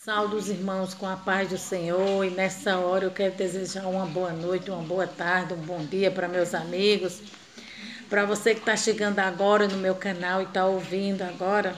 Saúde os irmãos com a paz do Senhor, e nessa hora eu quero desejar uma boa noite, uma boa tarde, um bom dia para meus amigos, para você que está chegando agora no meu canal e está ouvindo agora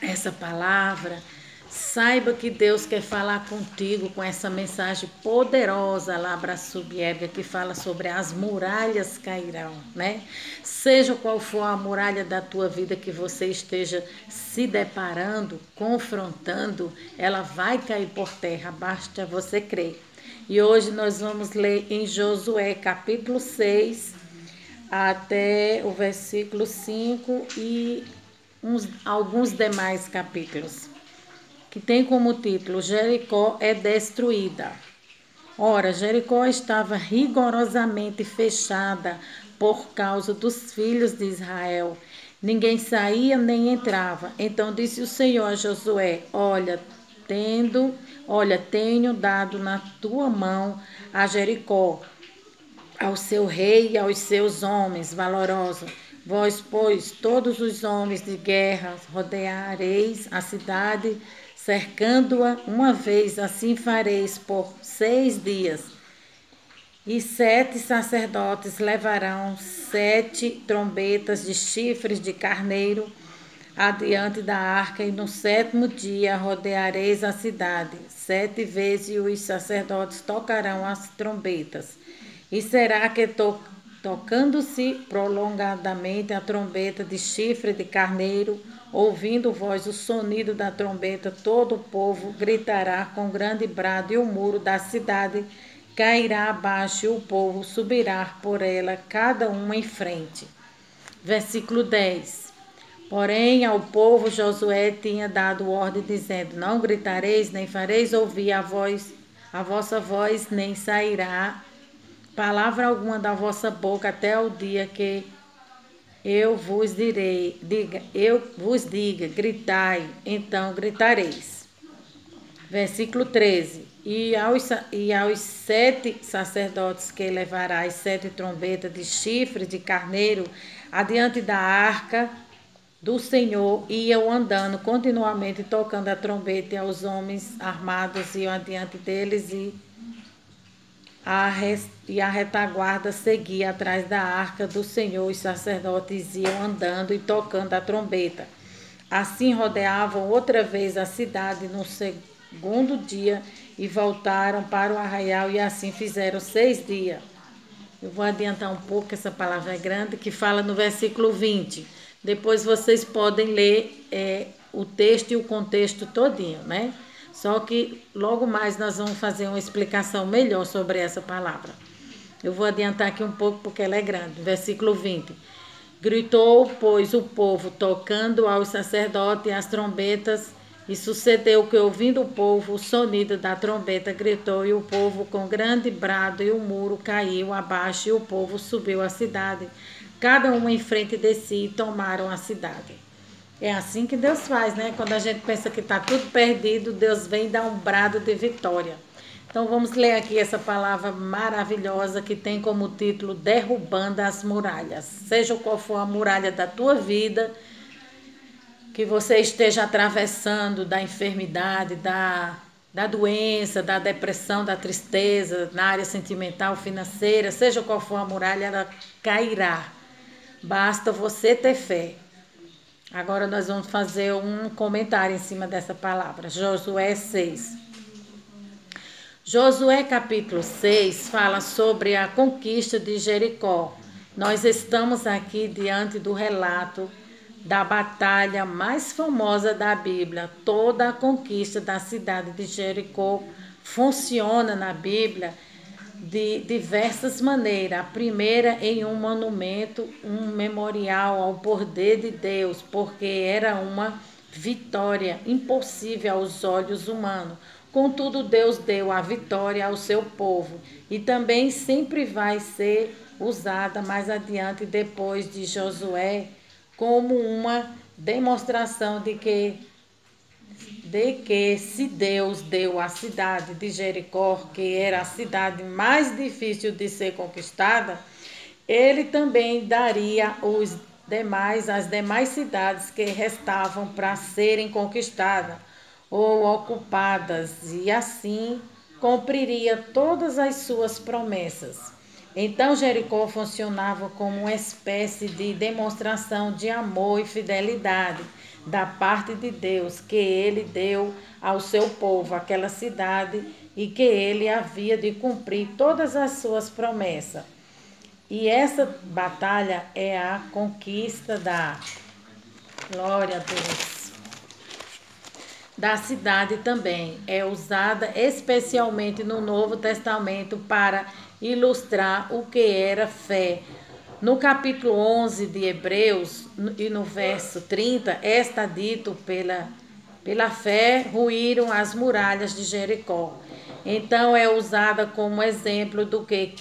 essa palavra. Saiba que Deus quer falar contigo com essa mensagem poderosa lá para a Subiébia, que fala sobre as muralhas cairão, né? Seja qual for a muralha da tua vida que você esteja se deparando, confrontando, ela vai cair por terra, basta você crer. E hoje nós vamos ler em Josué capítulo 6 até o versículo 5 e alguns demais capítulos, que tem como título Jericó é destruída. Ora, Jericó estava rigorosamente fechada por causa dos filhos de Israel. Ninguém saía nem entrava. Então disse o Senhor a Josué: tenho dado na tua mão a Jericó, ao seu rei e aos seus homens valorosos. Vós, pois, todos os homens de guerra, rodeareis a cidade, cercando-a uma vez, assim fareis por 6 dias. E 7 sacerdotes levarão 7 trombetas de chifres de carneiro adiante da arca, e no 7º dia rodeareis a cidade 7 vezes, e os sacerdotes tocarão as trombetas. E será que tocando-se prolongadamente a trombeta de chifre de carneiro, ouvindo vós o sonido da trombeta, todo o povo gritará com grande brado, e o muro da cidade cairá abaixo, e o povo subirá por ela, cada um em frente. Versículo 10. Porém, ao povo Josué tinha dado ordem, dizendo: não gritareis, nem fareis ouvir a vossa voz, nem sairá palavra alguma da vossa boca até o dia que eu vos diga, gritai, então gritareis. Versículo 13. E aos 7 sacerdotes que levará as 7 trombetas de chifre de carneiro adiante da arca do Senhor, iam andando continuamente, tocando a trombeta, e aos homens armados iam adiante deles, e a retaguarda seguia atrás da arca do Senhor. Os sacerdotes iam andando e tocando a trombeta. Assim rodeavam outra vez a cidade no 2º dia e voltaram para o arraial, e assim fizeram 6 dias. Eu vou adiantar um pouco, essa palavra é grande, que fala no versículo 20. Depois vocês podem ler o texto e o contexto todinho, né? Só que logo mais nós vamos fazer uma explicação melhor sobre essa palavra. Eu vou adiantar aqui um pouco porque ela é grande. Versículo 20. Gritou, pois, o povo, tocando aos sacerdotes as trombetas, e sucedeu que, ouvindo o povo o sonido da trombeta, gritou, e o povo com grande brado, e o muro caiu abaixo, e o povo subiu à cidade, cada um em frente de si, e tomaram a cidade. É assim que Deus faz, né? Quando a gente pensa que está tudo perdido, Deus vem dar um brado de vitória. Então vamos ler aqui essa palavra maravilhosa que tem como título Derrubando as Muralhas. Seja qual for a muralha da tua vida, que você esteja atravessando, da enfermidade, da doença, da depressão, da tristeza, na área sentimental, financeira, seja qual for a muralha, ela cairá. Basta você ter fé. Agora nós vamos fazer um comentário em cima dessa palavra. Josué 6. Josué capítulo 6 fala sobre a conquista de Jericó. Nós estamos aqui diante do relato da batalha mais famosa da Bíblia. Toda a conquista da cidade de Jericó funciona na Bíblia de diversas maneiras. A primeira, em um monumento, um memorial ao poder de Deus, porque era uma vitória impossível aos olhos humanos. Contudo, Deus deu a vitória ao seu povo, e também sempre vai ser usada mais adiante, depois de Josué, como uma demonstração de que se Deus deu a cidade de Jericó, que era a cidade mais difícil de ser conquistada, Ele também daria as demais cidades que restavam para serem conquistadas. ou ocupadas, e assim cumpriria todas as suas promessas. Então Jericó funcionava como uma espécie de demonstração de amor e fidelidade da parte de Deus, que ele deu ao seu povo, aquela cidade, e que ele havia de cumprir todas as suas promessas. E essa batalha é a conquista da glória a Deus. Da cidade também é usada especialmente no Novo Testamento para ilustrar o que era fé. No capítulo 11 de Hebreus e no verso 30, está dito pela fé ruíram as muralhas de Jericó. Então é usada como exemplo do que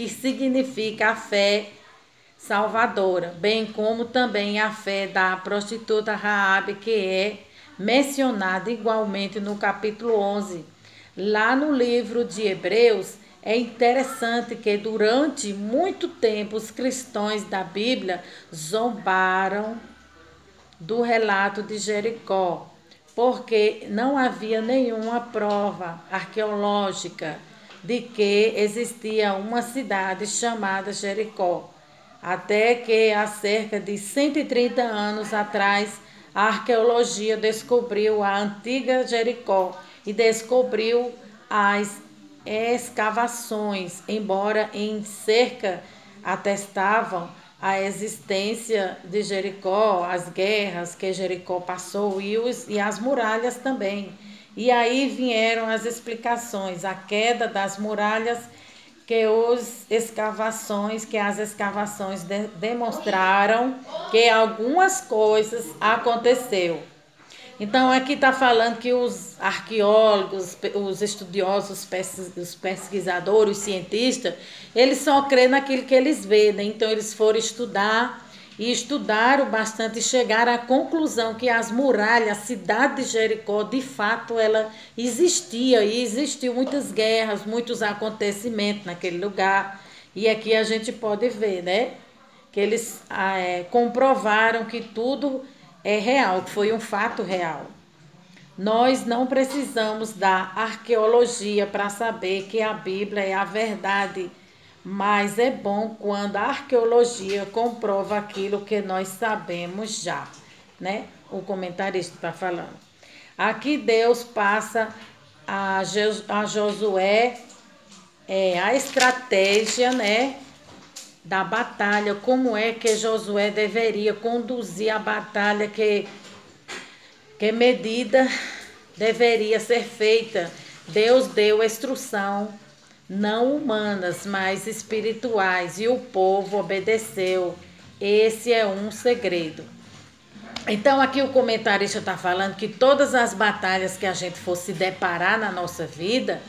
significa a fé salvadora, bem como também a fé da prostituta Raabe, que é mencionada igualmente no capítulo 11. Lá no livro de Hebreus, é interessante que durante muito tempo os cristãos da Bíblia zombaram do relato de Jericó, porque não havia nenhuma prova arqueológica de que existia uma cidade chamada Jericó. Até que há cerca de 130 anos atrás, a arqueologia descobriu a antiga Jericó e descobriu as escavações, embora em cerca atestavam a existência de Jericó, as guerras que Jericó passou e as muralhas também. E aí vieram as explicações, a queda das muralhas que as escavações demonstraram que algumas coisas aconteceu. Então aqui está falando que os arqueólogos, os estudiosos, os pesquisadores, os cientistas, eles só creem naquilo que eles veem, né? Então eles foram estudar e estudaram bastante e chegaram à conclusão que as muralhas, a cidade de Jericó, de fato, ela existia e existiu muitas guerras, muitos acontecimentos naquele lugar. E aqui a gente pode ver, né? Que eles comprovaram que tudo é real, que foi um fato real. Nós não precisamos da arqueologia para saber que a Bíblia é a verdade, mas é bom quando a arqueologia comprova aquilo que nós sabemos já, né? O comentarista está falando. Aqui Deus passa a Josué a estratégia, né, da batalha, como é que Josué deveria conduzir a batalha, que medida deveria ser feita. Deus deu instrução, não humanas, mas espirituais, e o povo obedeceu. Esse é um segredo. Então aqui o comentarista está falando que todas as batalhas que a gente for se deparar na nossa vida,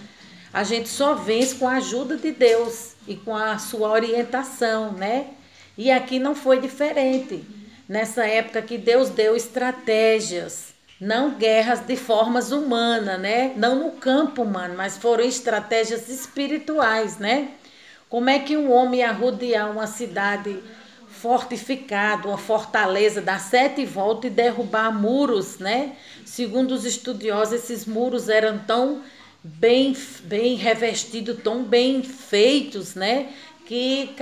a gente só vence com a ajuda de Deus e com a sua orientação, né? E aqui não foi diferente. Nessa época que Deus deu estratégias, não guerras de formas humanas, né? Não no campo humano, mas foram estratégias espirituais, né? Como é que um homem ia rodear uma cidade fortificada, uma fortaleza, dar 7 voltas e derrubar muros, né? Segundo os estudiosos, esses muros eram tão bem revestidos, tão bem feitos, né? Que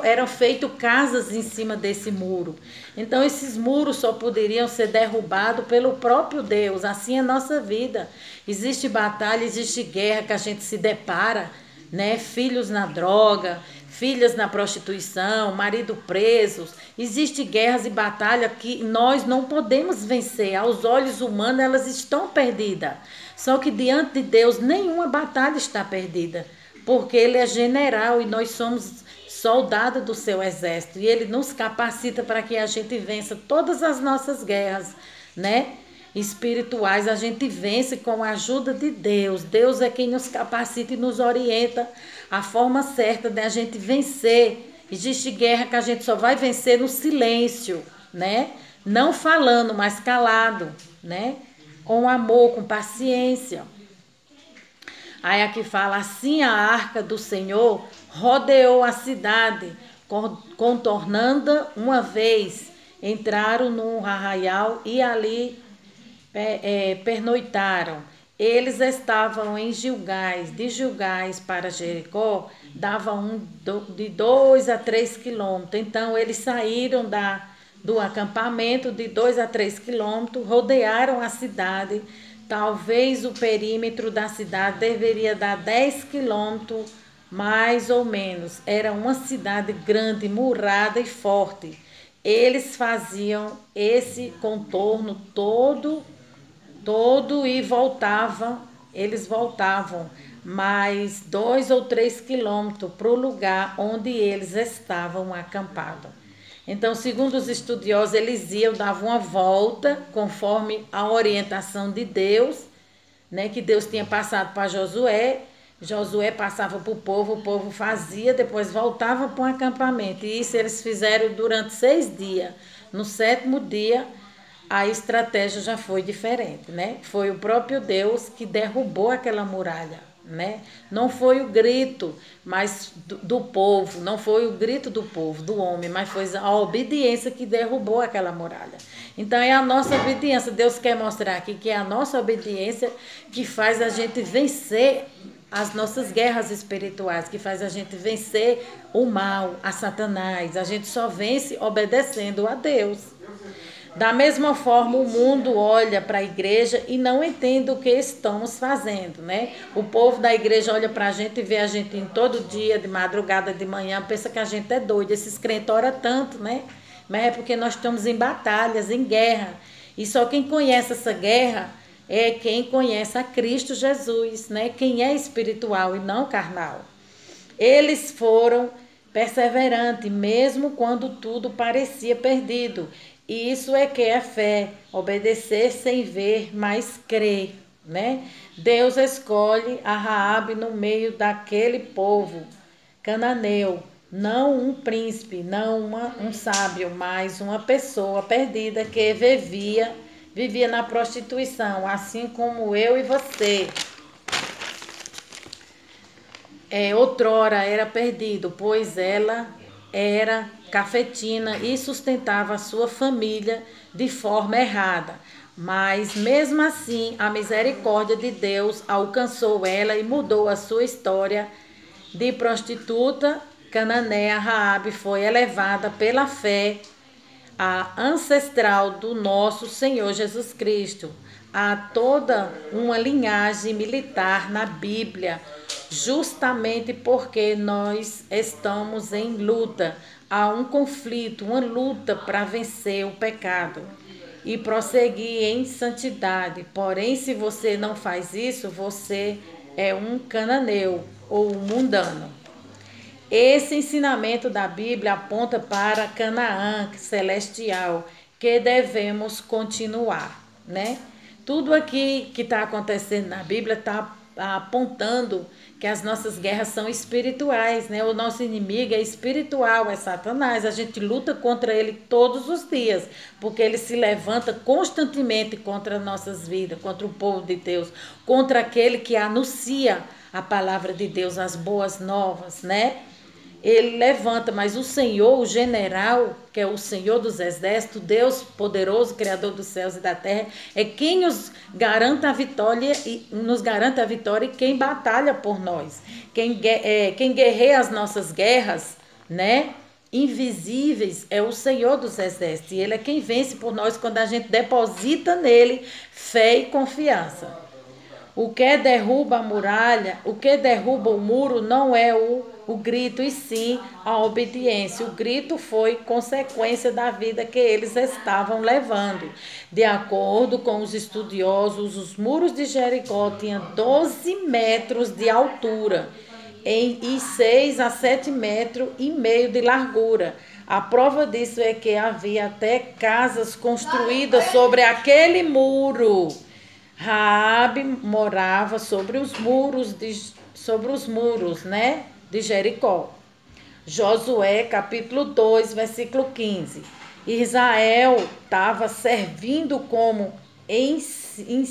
eram feitas casas em cima desse muro. Então esses muros só poderiam ser derrubados pelo próprio Deus. Assim é a nossa vida. Existe batalha, existe guerra que a gente se depara, né? Filhos na droga, filhas na prostituição, marido presos. Existem guerras e batalhas que nós não podemos vencer. Aos olhos humanos elas estão perdidas. Só que diante de Deus nenhuma batalha está perdida, porque Ele é general e nós somos soldados do seu exército. E Ele nos capacita para que a gente vença todas as nossas guerras, né? Espirituais. A gente vence com a ajuda de Deus. Deus é quem nos capacita e nos orienta a forma certa de a gente vencer. Existe guerra que a gente só vai vencer no silêncio, né? Não falando, mas calado, né? Com amor, com paciência. Aí aqui fala, assim a arca do Senhor rodeou a cidade, contornando uma vez, entraram num arraial e ali pernoitaram. Eles estavam em Gilgais, de Gilgais para Jericó, dava de 2 a 3 quilômetros. Então, eles saíram do acampamento de 2 a 3 quilômetros, rodearam a cidade. Talvez o perímetro da cidade deveria dar 10 quilômetros, mais ou menos. Era uma cidade grande, murada e forte. Eles faziam esse contorno todo e eles voltavam mais 2 ou 3 quilômetros para o lugar onde eles estavam acampados. Então, segundo os estudiosos, eles davam uma volta conforme a orientação de Deus, né, que Deus tinha passado para Josué. Josué passava para o povo fazia, depois voltava para o acampamento. E isso eles fizeram durante 6 dias. No 7º dia, a estratégia já foi diferente, né? Foi o próprio Deus que derrubou aquela muralha, né? Não foi o grito do povo, não foi o grito do povo, do homem, mas foi a obediência que derrubou aquela muralha. Então é a nossa obediência. Deus quer mostrar aqui que é a nossa obediência que faz a gente vencer as nossas guerras espirituais, que faz a gente vencer o mal, a Satanás. A gente só vence obedecendo a Deus. Da mesma forma, o mundo olha para a igreja e não entende o que estamos fazendo, né? O povo da igreja olha para a gente e vê a gente em todo dia, de madrugada, de manhã, pensa que a gente é doido. Esses crentes oram tanto, né? Mas é porque nós estamos em batalhas, em guerra. E só quem conhece essa guerra é quem conhece a Cristo Jesus, né? Quem é espiritual e não carnal. Eles foram perseverantes, mesmo quando tudo parecia perdido. E isso é que é fé, obedecer sem ver, mas crer, né? Deus escolhe a Raabe no meio daquele povo cananeu, não um príncipe, não um sábio, mas uma pessoa perdida que vivia na prostituição, assim como eu e você. Outrora era perdido, pois ela era cafetina e sustentava a sua família de forma errada. Mas mesmo assim, a misericórdia de Deus alcançou ela e mudou a sua história. De prostituta cananeia, Raabe foi elevada pela fé a ancestral do nosso Senhor Jesus Cristo. Há toda uma linhagem militar na Bíblia, justamente porque nós estamos em luta. Há um conflito, uma luta para vencer o pecado e prosseguir em santidade. Porém, se você não faz isso, você é um cananeu ou um mundano. Esse ensinamento da Bíblia aponta para Canaã celestial, que devemos continuar, né? Tudo aqui que está acontecendo na Bíblia está apontando que as nossas guerras são espirituais, né? O nosso inimigo é espiritual, é Satanás. A gente luta contra ele todos os dias, porque ele se levanta constantemente contra nossas vidas, contra o povo de Deus, contra aquele que anuncia a palavra de Deus, as boas novas, né? Ele levanta, mas o Senhor, o general, que é o Senhor dos exércitos, Deus poderoso, Criador dos céus e da terra, é quem nos garante a vitória e quem batalha por nós. Quem guerreia as nossas guerras, né? Invisíveis, é o Senhor dos exércitos. E ele é quem vence por nós quando a gente deposita nele fé e confiança. O que derruba a muralha, o que derruba o muro não é o grito, e sim a obediência. O grito foi consequência da vida que eles estavam levando. De acordo com os estudiosos, os muros de Jericó tinham 12 metros de altura e 6 a 7 metros e meio de largura. A prova disso é que havia até casas construídas sobre aquele muro. Raabe morava sobre os muros, né, de Jericó. Josué, capítulo 2, versículo 15. Israel estava servindo como emissário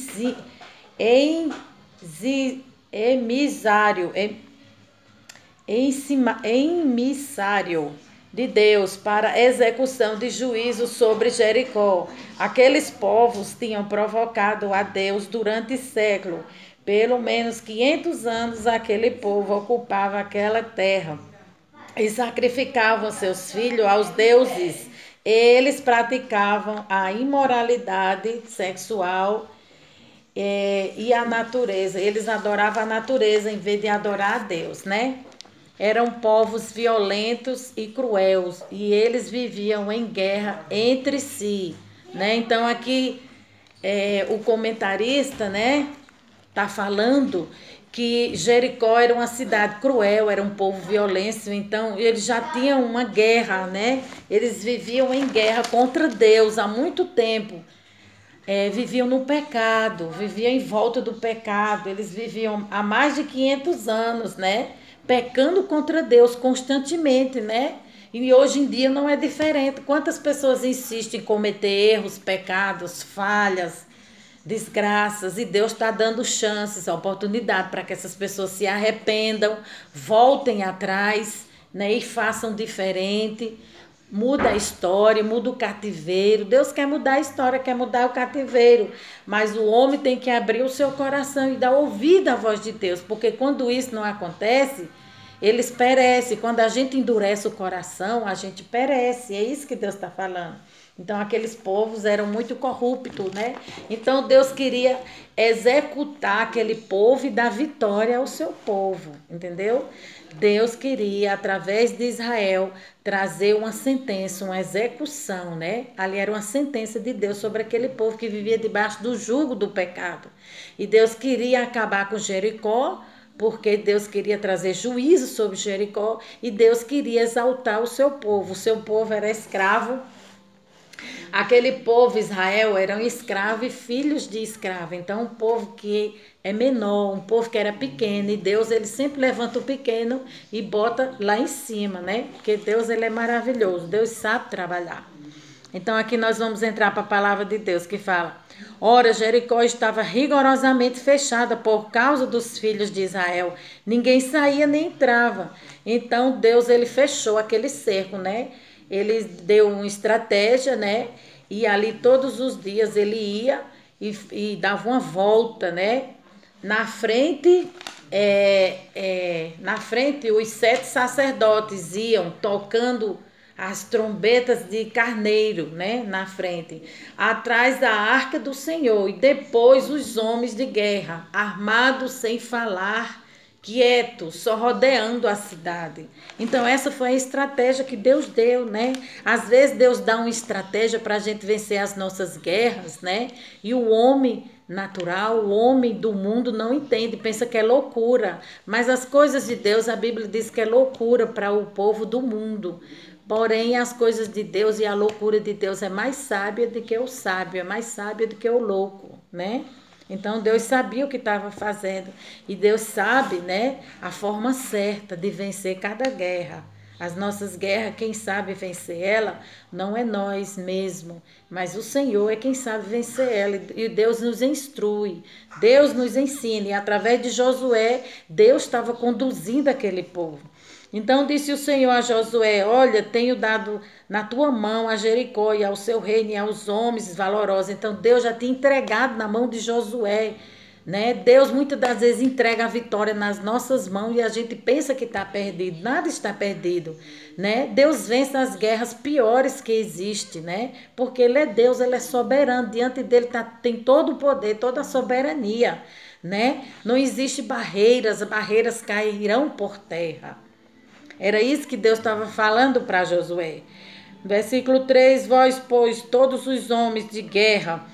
de Deus para execução de juízo sobre Jericó. Aqueles povos tinham provocado a Deus durante séculos. Pelo menos 500 anos aquele povo ocupava aquela terra e sacrificavam seus filhos aos deuses. Eles praticavam a imoralidade sexual e a natureza. Eles adoravam a natureza em vez de adorar a Deus, né? Eram povos violentos e cruéis e eles viviam em guerra entre si, né? Então aqui o comentarista, né, tá falando que Jericó era uma cidade cruel, era um povo violento, então eles já tinham uma guerra, né? Eles viviam em guerra contra Deus há muito tempo. Viviam no pecado, viviam em volta do pecado, eles viviam há mais de 500 anos, né? Pecando contra Deus constantemente, né? E hoje em dia não é diferente. Quantas pessoas insistem em cometer erros, pecados, falhas, desgraças, e Deus está dando chances, oportunidade para que essas pessoas se arrependam, voltem atrás, né, e façam diferente. Muda a história, muda o cativeiro. Deus quer mudar a história, quer mudar o cativeiro, mas o homem tem que abrir o seu coração e dar ouvido à voz de Deus, porque quando isso não acontece, eles perecem. Quando a gente endurece o coração, a gente perece. É isso que Deus está falando. Então aqueles povos eram muito corruptos, né? Então Deus queria executar aquele povo e dar vitória ao seu povo, entendeu? Deus queria, através de Israel, trazer uma sentença, uma execução, né? Ali era uma sentença de Deus sobre aquele povo que vivia debaixo do jugo do pecado. E Deus queria acabar com Jericó, porque Deus queria trazer juízo sobre Jericó e Deus queria exaltar o seu povo. O seu povo era escravo. Aquele povo, Israel, eram escravos e filhos de escravo. Então, um povo que é menor, um povo que era pequeno. E Deus, ele sempre levanta o pequeno e bota lá em cima, né? Porque Deus, ele é maravilhoso. Deus sabe trabalhar. Então, aqui nós vamos entrar para a palavra de Deus que fala: ora, Jericó estava rigorosamente fechada por causa dos filhos de Israel. Ninguém saía nem entrava. Então, Deus, ele fechou aquele cerco, né? Ele deu uma estratégia, né? E ali todos os dias ele ia e dava uma volta, né? Na frente, os 7 sacerdotes iam tocando as trombetas de carneiro, né? Na frente, atrás da arca do Senhor, e depois os homens de guerra, armados sem falar, quieto, só rodeando a cidade. Então essa foi a estratégia que Deus deu, né? Às vezes Deus dá uma estratégia para a gente vencer as nossas guerras, né? E o homem natural, o homem do mundo não entende, pensa que é loucura. Mas as coisas de Deus, a Bíblia diz que é loucura para o povo do mundo. Porém, as coisas de Deus e a loucura de Deus é mais sábia do que o sábio, é mais sábia do que o louco, né? Então Deus sabia o que estava fazendo e Deus sabe, né, a forma certa de vencer cada guerra. As nossas guerras, quem sabe vencer ela não é nós mesmos, mas o Senhor é quem sabe vencer ela, e Deus nos instrui, Deus nos ensina, e através de Josué, Deus estava conduzindo aquele povo. Então disse o Senhor a Josué: olha, tenho dado na tua mão a Jericó e ao seu reino e aos homens valorosos. Então Deus já tinha entregado na mão de Josué, né? Deus muitas das vezes entrega a vitória nas nossas mãos e a gente pensa que está perdido. Nada está perdido, né? Deus vence as guerras piores que existem, né? Porque Ele é Deus, Ele é soberano. Diante dele tem todo o poder, toda a soberania, né? Não existe barreiras, as barreiras cairão por terra. Era isso que Deus estava falando para Josué. Versículo 3: vós, pois, todos os homens de guerra,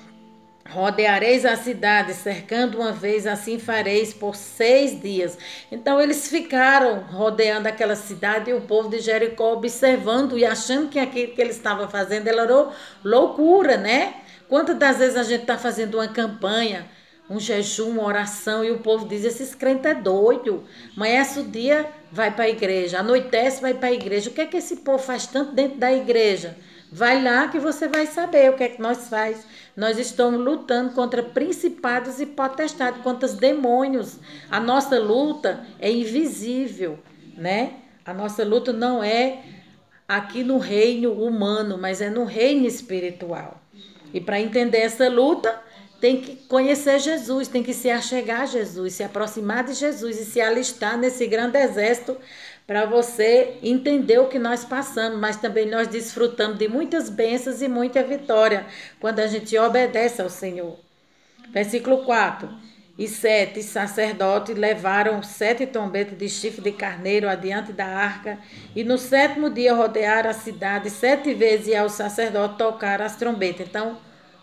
rodeareis a cidade, cercando uma vez, assim fareis por 6 dias. Então eles ficaram rodeando aquela cidade e o povo de Jericó observando e achando que aquilo que eles estavam fazendo era loucura, né? Quantas das vezes a gente está fazendo uma campanha, um jejum, uma oração, e o povo diz: esses crentes é doido, amanhece o dia, vai para a igreja, anoitece, vai para a igreja. O que é que esse povo faz tanto dentro da igreja? Vai lá que você vai saber o que é que nós faz. Nós estamos lutando contra principados e potestades, contra os demônios. A nossa luta é invisível, né? A nossa luta não é aqui no reino humano, mas é no reino espiritual. E para entender essa luta, tem que conhecer Jesus, tem que se achegar a Jesus, se aproximar de Jesus e se alistar nesse grande exército para você entender o que nós passamos, mas também nós desfrutamos de muitas bênçãos e muita vitória quando a gente obedece ao Senhor. Versículo 4. E 7 sacerdotes levaram 7 trombetas de chifre de carneiro adiante da arca, e no 7º dia rodearam a cidade 7 vezes, e aos sacerdotes tocaram as trombetas. Então,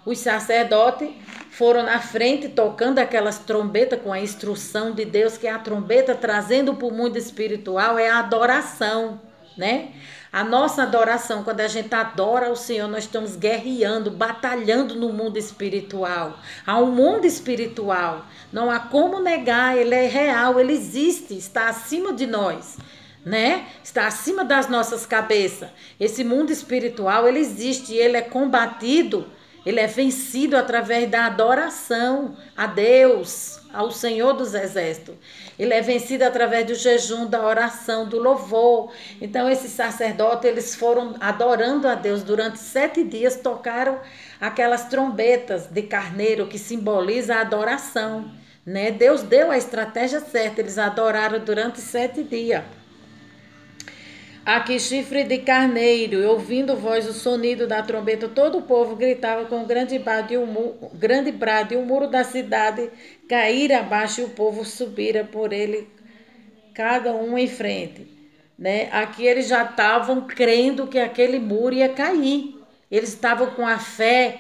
os sacerdotes foram na frente tocando aquelas trombetas com a instrução de Deus, que é a trombeta trazendo para o mundo espiritual é a adoração, né? A nossa adoração, quando a gente adora ao Senhor, nós estamos guerreando, batalhando no mundo espiritual. Há um mundo espiritual, não há como negar, ele é real, ele existe, está acima de nós, né? Está acima das nossas cabeças. Esse mundo espiritual, ele existe, ele é combatido, ele é vencido através da adoração a Deus, ao Senhor dos Exércitos. Ele é vencido através do jejum, da oração, do louvor. Então, esses sacerdotes, eles foram adorando a Deus durante 7 dias, tocaram aquelas trombetas de carneiro que simboliza a adoração, né? Deus deu a estratégia certa, eles adoraram durante 7 dias. Aqui chifre de carneiro, e ouvindo voz o sonido da trombeta, todo o povo gritava com grande brado, e o muro da cidade caíra abaixo, e o povo subira por ele, cada um em frente, né? Aqui eles já estavam crendo que aquele muro ia cair. Eles estavam com a fé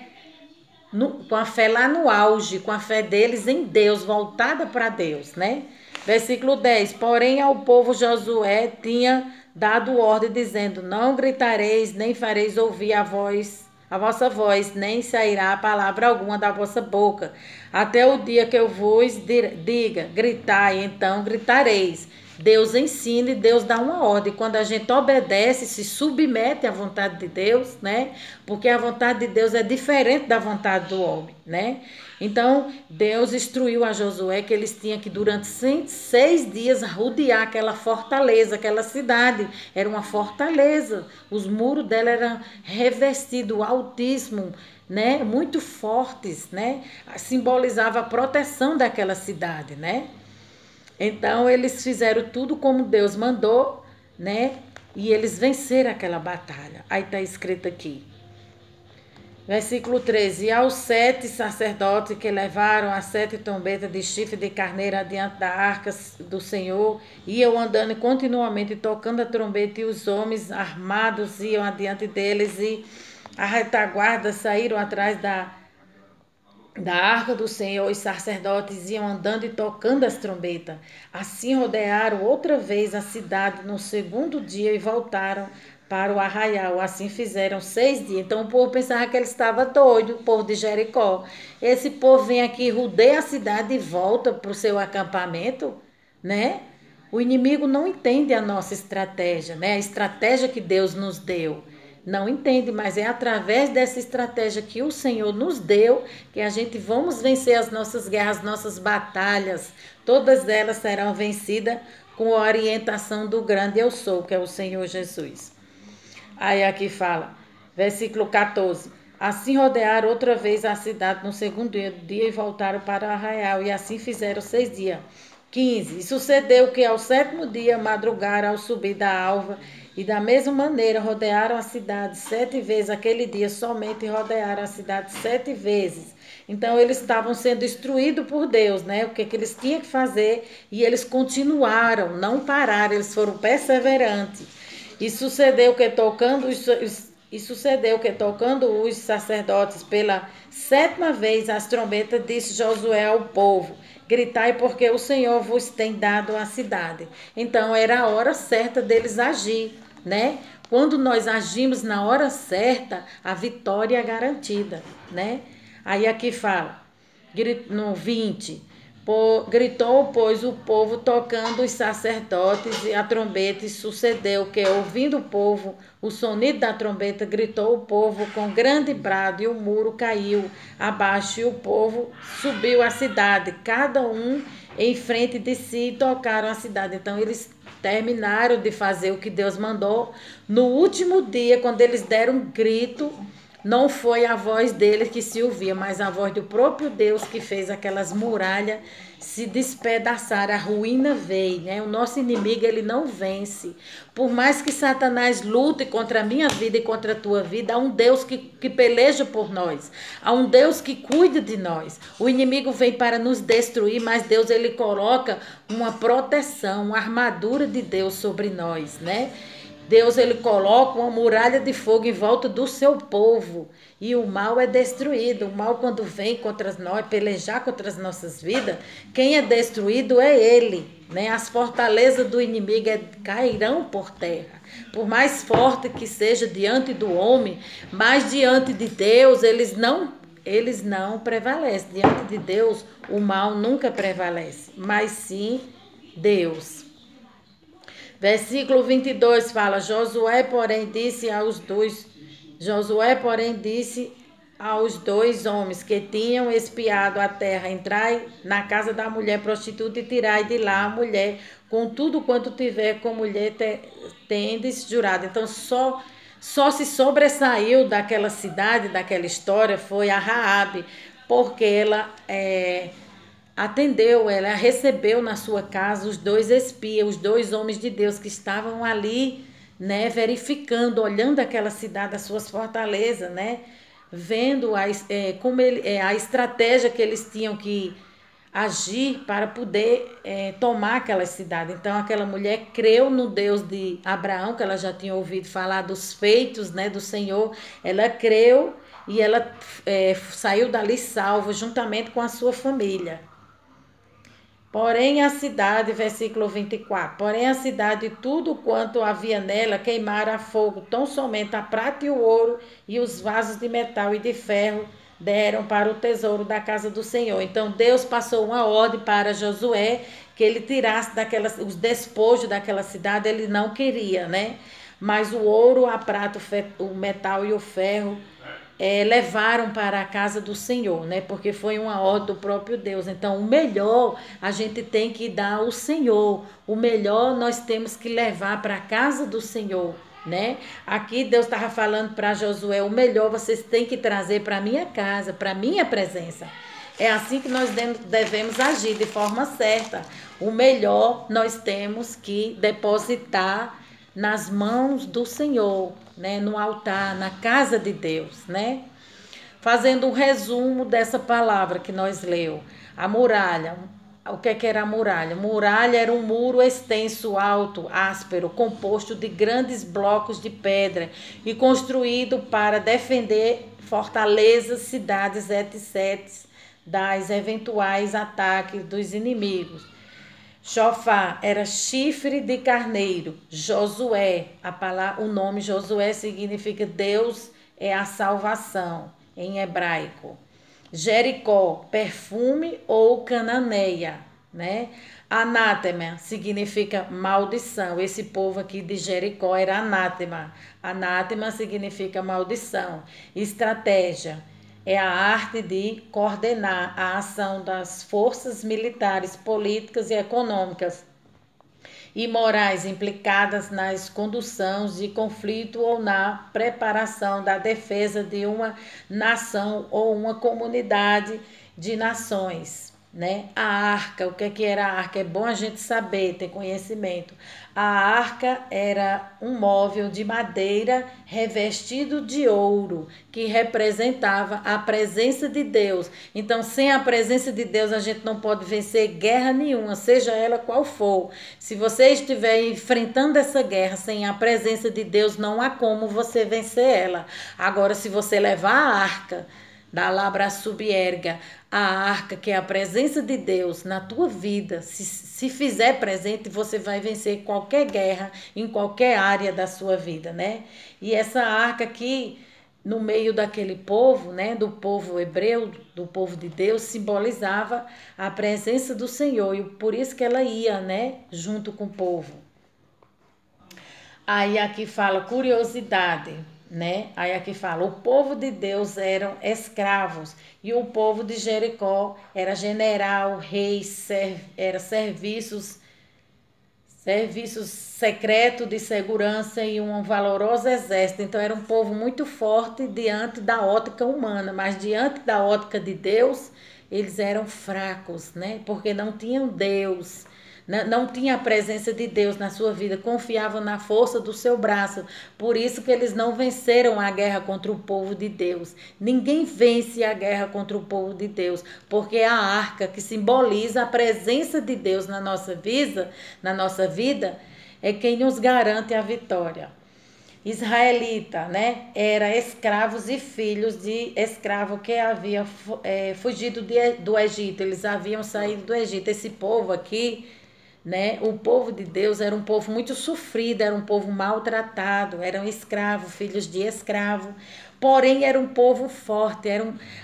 lá no auge, com a fé deles em Deus, voltada para Deus, né? Versículo 10. Porém, ao povo Josué tinha dado ordem, dizendo: não gritareis, nem fareis ouvir a vossa voz, nem sairá palavra alguma da vossa boca, até o dia que eu vos diga, gritai, então gritareis. Deus ensina e Deus dá uma ordem. Quando a gente obedece, se submete à vontade de Deus, né? Porque a vontade de Deus é diferente da vontade do homem, né? Então, Deus instruiu a Josué que eles tinham que, durante 6 dias, rodear aquela fortaleza, aquela cidade. Era uma fortaleza. Os muros dela eram revestidos, altíssimos, né? Muito fortes, né? Simbolizava a proteção daquela cidade, né? Então, eles fizeram tudo como Deus mandou, né? E eles venceram aquela batalha. Aí está escrito aqui. Versículo 13. E aos 7 sacerdotes que levaram as 7 trombetas de chifre de carneiro adiante da arca do Senhor, iam andando continuamente, tocando a trombeta, e os homens armados iam adiante deles, e a retaguarda saíram atrás da arca do Senhor. Os sacerdotes iam andando e tocando as trombetas. Assim rodearam outra vez a cidade no 2º dia e voltaram para o arraial. Assim fizeram 6 dias. Então o povo pensava que ele estava doido, o povo de Jericó. Esse povo vem aqui, rodeia a cidade e volta para o seu acampamento, né? O inimigo não entende a nossa estratégia, né? A estratégia que Deus nos deu. Não entende, mas é através dessa estratégia que o Senhor nos deu que a gente vamos vencer as nossas guerras, as nossas batalhas. Todas elas serão vencidas com a orientação do grande eu sou, que é o Senhor Jesus. Aí aqui fala, versículo 14. Assim rodearam outra vez a cidade no 2º dia e voltaram para o arraial, e assim fizeram 6 dias. 15. E sucedeu que ao 7º dia madrugaram ao subir da alva, e da mesma maneira rodearam a cidade 7 vezes. Aquele dia somente rodearam a cidade 7 vezes. Então eles estavam sendo instruídos por Deus, né? O que eles tinham que fazer, e eles continuaram, não pararam, eles foram perseverantes. E sucedeu que tocando os sacerdotes pela 7ª vez as trombetas, disse Josué ao povo: gritai, porque o Senhor vos tem dado a cidade. Então era a hora certa deles agir, né? Quando nós agimos na hora certa, a vitória é garantida, né? Aí aqui fala, no 20, Gritou, pois, o povo, tocando os sacerdotes e a trombeta, e sucedeu que, ouvindo o povo o sonido da trombeta, gritou o povo com grande brado, e o muro caiu abaixo, e o povo subiu à cidade, cada um em frente de si, e tocaram a cidade. Então, eles terminaram de fazer o que Deus mandou. No último dia, quando eles deram um grito, não foi a voz deles que se ouvia, mas a voz do próprio Deus que fez aquelas muralhas se despedaçar. A ruína veio, né? O nosso inimigo, ele não vence. Por mais que Satanás lute contra a minha vida e contra a tua vida, há um Deus que peleja por nós. Há um Deus que cuida de nós. O inimigo vem para nos destruir, mas Deus, ele coloca uma proteção, uma armadura de Deus sobre nós, né? Deus, ele coloca uma muralha de fogo em volta do seu povo, e o mal é destruído. O mal, quando vem contra nós, pelejar contra as nossas vidas, quem é destruído é ele, né? As fortalezas do inimigo cairão por terra. Por mais forte que seja diante do homem, mas diante de Deus, eles não prevalecem. Diante de Deus, o mal nunca prevalece, mas sim Deus. Versículo 22 fala: Josué, porém, disse aos dois homens que tinham espiado a terra: entrai na casa da mulher prostituta e tirai de lá a mulher, com tudo quanto tiver com mulher tendes jurado. Então, só se sobressaiu daquela cidade, daquela história, foi a Raabe, porque ela atendeu, ela recebeu na sua casa os dois espias, os dois homens de Deus que estavam ali, né, verificando, olhando aquela cidade, as suas fortalezas, né, vendo a estratégia que eles tinham que agir para poder tomar aquela cidade. Então, aquela mulher creu no Deus de Abraão, que ela já tinha ouvido falar dos feitos, né, do Senhor. Ela creu e ela saiu dali salva, juntamente com a sua família. Porém a cidade, versículo 24, porém a cidade e tudo quanto havia nela queimaram a fogo, tão somente a prata e o ouro e os vasos de metal e de ferro deram para o tesouro da casa do Senhor. Então Deus passou uma ordem para Josué que ele tirasse os despojos daquela cidade. Ele não queria, né? Mas o ouro, a prata, o metal e o ferro levaram para a casa do Senhor, né? Porque foi uma ordem do próprio Deus. Então, o melhor a gente tem que dar ao Senhor. O melhor nós temos que levar para a casa do Senhor, né? Aqui Deus estava falando para Josué: o melhor vocês têm que trazer para a minha casa, para a minha presença. É assim que nós devemos agir, de forma certa. O melhor nós temos que depositar nas mãos do Senhor, né? No altar, na casa de Deus, né? Fazendo um resumo dessa palavra que nós leu. A muralha. O que era a muralha? Muralha era um muro extenso, alto, áspero, composto de grandes blocos de pedra e construído para defender fortalezas, cidades, etc., das eventuais ataques dos inimigos. Shofar era chifre de carneiro. Josué, o nome Josué significa Deus é a salvação em hebraico. Jericó, perfume ou cananeia, né? Anátema significa maldição. Esse povo aqui de Jericó era anátema. Anátema significa maldição. Estratégia é a arte de coordenar a ação das forças militares, políticas e econômicas e morais implicadas nas conduções de conflito ou na preparação da defesa de uma nação ou uma comunidade de nações, né? A arca, o que era a arca? É bom a gente saber, ter conhecimento. A arca era um móvel de madeira revestido de ouro, que representava a presença de Deus. Então, sem a presença de Deus, a gente não pode vencer guerra nenhuma, seja ela qual for. Se você estiver enfrentando essa guerra sem a presença de Deus, não há como você vencer ela. Agora, se você levar a arca da Labra Subierga, a arca, que é a presença de Deus na tua vida, se fizer presente, você vai vencer qualquer guerra em qualquer área da sua vida, né? E essa arca aqui no meio daquele povo, né, do povo hebreu, do povo de Deus, simbolizava a presença do Senhor, e por isso que ela ia, né, junto com o povo. Aí aqui fala curiosidade, né? Aí aqui fala, o povo de Deus eram escravos e o povo de Jericó era general, rei, era serviços secretos de segurança e um valoroso exército. Então era um povo muito forte diante da ótica humana, mas diante da ótica de Deus, eles eram fracos, né? Porque não tinham Deus. Não tinha a presença de Deus na sua vida, confiavam na força do seu braço. Por isso que eles não venceram a guerra contra o povo de Deus. Ninguém vence a guerra contra o povo de Deus, porque a arca que simboliza a presença de Deus na nossa vida, é quem nos garante a vitória. Israelita, né? Era escravos e filhos de escravo que havia fugido do Egito. Eles haviam saído do Egito. Esse povo aqui, né? O povo de Deus era um povo muito sofrido, era um povo maltratado, eram escravos, filhos de escravo. Porém, era um povo forte,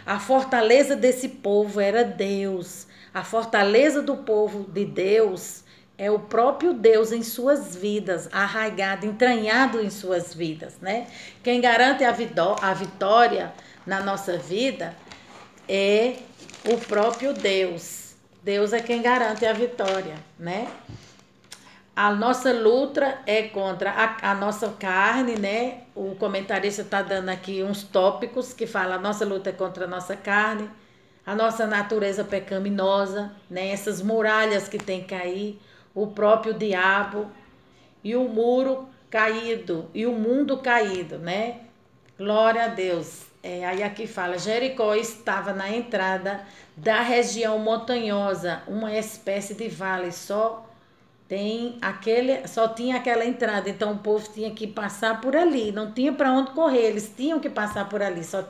a fortaleza desse povo era Deus. A fortaleza do povo de Deus é o próprio Deus em suas vidas, arraigado, entranhado em suas vidas, né? Quem garante a vitória na nossa vida é o próprio Deus. Deus é quem garante a vitória, né? A nossa luta é contra a nossa carne, né? O comentarista está dando aqui uns tópicos que fala a nossa luta é contra a nossa carne, a nossa natureza pecaminosa, né? Essas muralhas que tem que cair, o próprio diabo e o muro caído e o mundo caído, né? Glória a Deus. Aí aqui fala, Jericó estava na entrada da região montanhosa, uma espécie de vale, só tinha aquela entrada, então o povo tinha que passar por ali, não tinha para onde correr, eles tinham que passar por ali, só